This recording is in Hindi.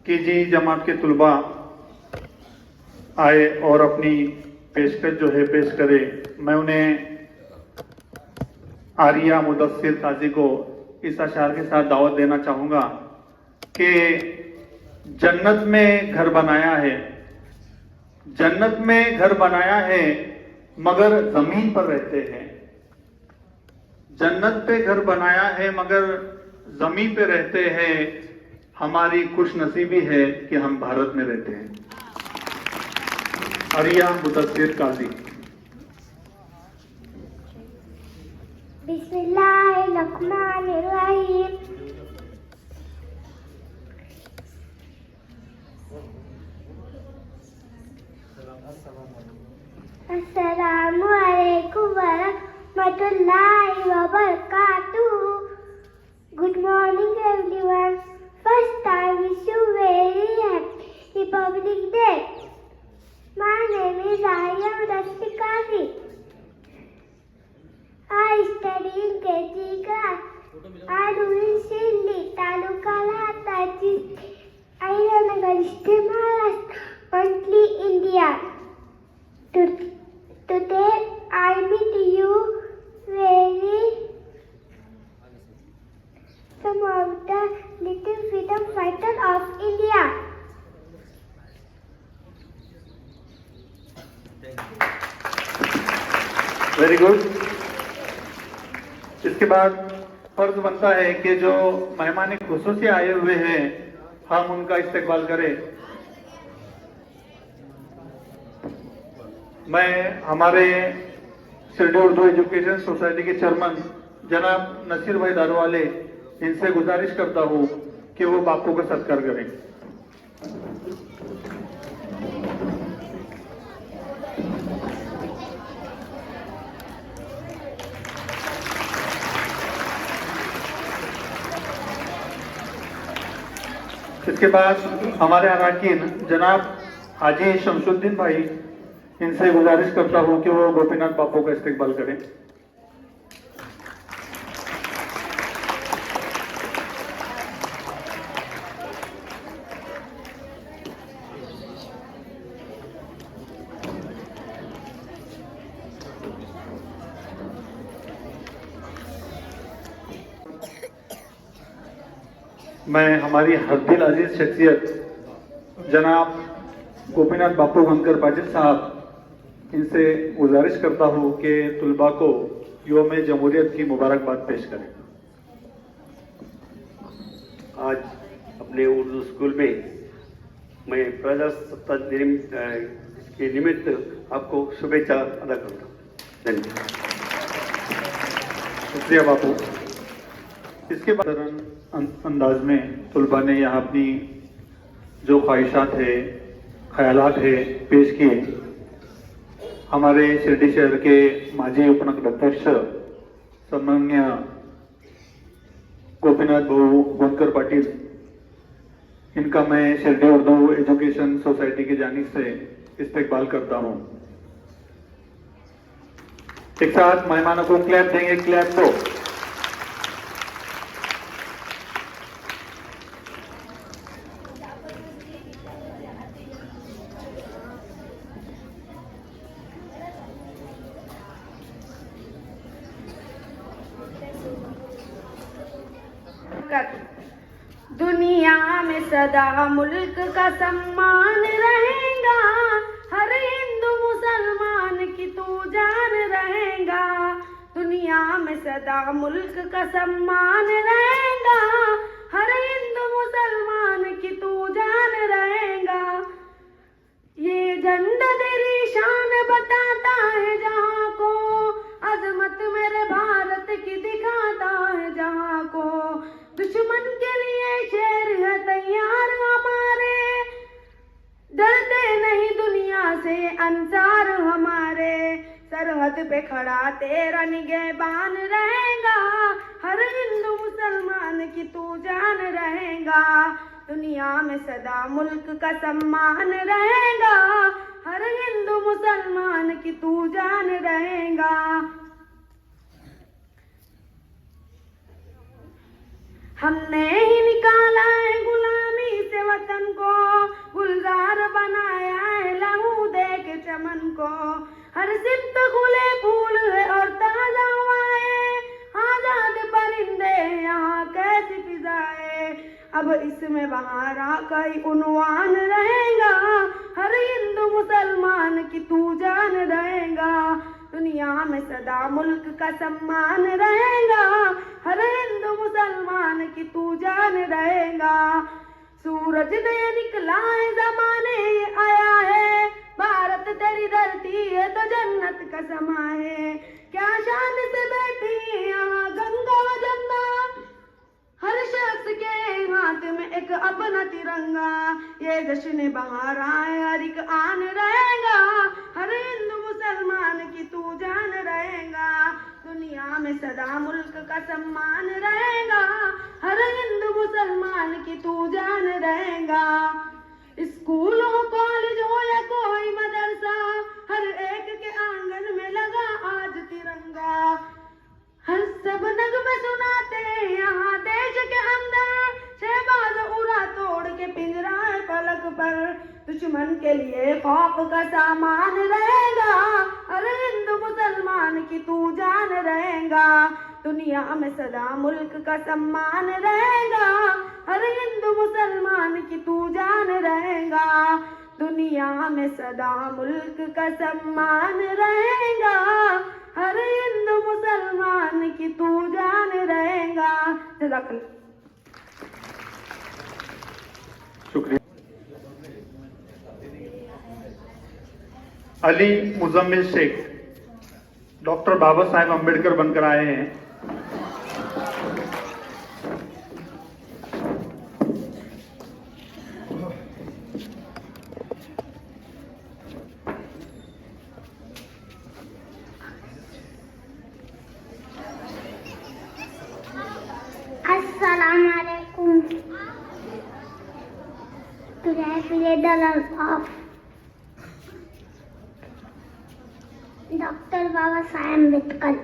कि जी जमात के तुलबा आए और अपनी पेशकश जो है पेश करे। मैं उन्हें आरिया मुदस्सिर काजी को इस अशार के साथ दावत देना चाहूँगा कि जन्नत में घर बनाया है, जन्नत में घर बनाया है मगर जमीन पर रहते हैं। जन्नत पे घर बनाया है मगर जमीन पे रहते हैं। हमारी खुशनसीबी है कि हम भारत में रहते हैं। आरिया मुदस्सिर काजी। बिस्मिल्लाहिर्रहमानिर्रहीम। अस्सलामु अलैकुम वरहमतुल्लाहि वबरकातुहू। Good morning everyone. First I wish you very happy Republic Day. My name is Arya Mudassir Kazi. I study in KG class. I live in Shirli, Taluka Latachi, Airanagar district, Maharashtra, country, India. Today I meet you some of the little freedom fighters of India. Very good. इसके बाद फर्ज बनता है कि जो मेहमान खुसूसी आए हुए हैं हम उनका इस्तेकबाल करें। मैं हमारे शिरडी उर्दू एजुकेशन सोसाइटी के चेयरमैन जनाब नसीर भाई दारूवाले इनसे गुजारिश करता हूं कि वो बापू का सत्कार करें। इसके बाद हमारे अराकीन जनाब हाजी शमसुद्दीन भाई इनसे गुजारिश करता हूं कि वो गोपीनाथ बापू का इस्तेकबाल करें। मैं हमारी हरदिल अजीज शख्सियत जनाब गोपीनाथ बापू बनकर पाटिल साहब इनसे गुजारिश करता हूं कि तुलबा को योम जमहूरियत की मुबारकबाद पेश करें। आज अपने उर्दू स्कूल में मैं प्रजासत्ताक दिन के निमित्त आपको शुभेच्छा अदा करता हूँ। धन्यवाद। शुक्रिया बापू। इसके बाद अंदाज में तुलबा ने यहाँ अपनी जो ख्वाहिशात है ख्यालात है पेश किए। हमारे शिरडी शहर के माजी उपनगराध्यक्ष सन्माननीय गोपीनाथ भाऊ बनकर पाटिल इनका मैं शिरडी उर्दू एजुकेशन सोसाइटी की जानिब से इस्तेकबाल करता हूँ। एक साथ मेहमानों को क्लैप देंगे, क्लैप दो। दुनिया में सदा मुल्क का सम्मान रहेगा, हर हिंदू मुसलमान की तू जान रहेगा। दुनिया में सदा मुल्क का सम्मान रहेगा, हर हिंदू मुसलमान की तू जान रहेगा। ये झंडा तेरी शान बताता है जहाँ को, अजमत मेरे भारत की दिखाता है जहाँ को। दुश्मन के लिए शेर है तैयार हमारे, डरते नहीं दुनिया से अंसार हमारे। सरहद पे खड़ा तेरा निगहबान रहेगा, हर हिंदू मुसलमान की तू जान रहेगा। दुनिया में सदा मुल्क का सम्मान रहेगा, हर हिंदू मुसलमान की तू जान रहेगा। हमने ही निकाला है गुलामी से वतन को, में बहारा का ही उन्वान रहेगा, हर हिंदू मुसलमान की तू जान रहेगा। दुनिया में सदा मुल्क का सम्मान रहेगा, हर हिंदू मुसलमान की तू जान रहेगा। सूरज नया निकला है, जमाने ये आया है, भारत तेरी धरती है तो जन्नत का समा है। क्या शान से बैठी है यहाँ गंगा व जमुना, हर शख्स के हाथ में एक अपना तिरंगा। ये जश्न बहार आए हर एक आन रहेगा, हर हिंदू मुसलमान की तू जान रहेगा। दुनिया में सदा मुल्क का सम्मान रहेगा, हर हिंदू मुसलमान की तू जान रहेगा। स्कूल हो कॉलेज हो या कोई मदरसा, हर एक के आंगन में लगा आज तिरंगा। हर सब नगमे सुनाते यहाँ देश के अंदर, शहबाज उड़ा तोड़ के पिंजरा है पलक पर। दुश्मन के लिए खौफ का सामान रहेगा, हर हिंदू मुसलमान की तू जान रहेगा। दुनिया में सदा मुल्क का सम्मान रहेगा, हर हिंदू मुसलमान की तू जान रहेगा। दुनिया में सदा मुल्क का सम्मान रहेगा, हर हिंदू मुसलमान की तू जान रहेगा। जज़ाकल्लाह। शुक्रिया। अली मुजम्मिल शेख डॉक्टर बाबा साहेब अम्बेडकर बनकर आए हैं। Assalamualaikum. Today I read the life of Dr. Baba Saheb Ambedkar.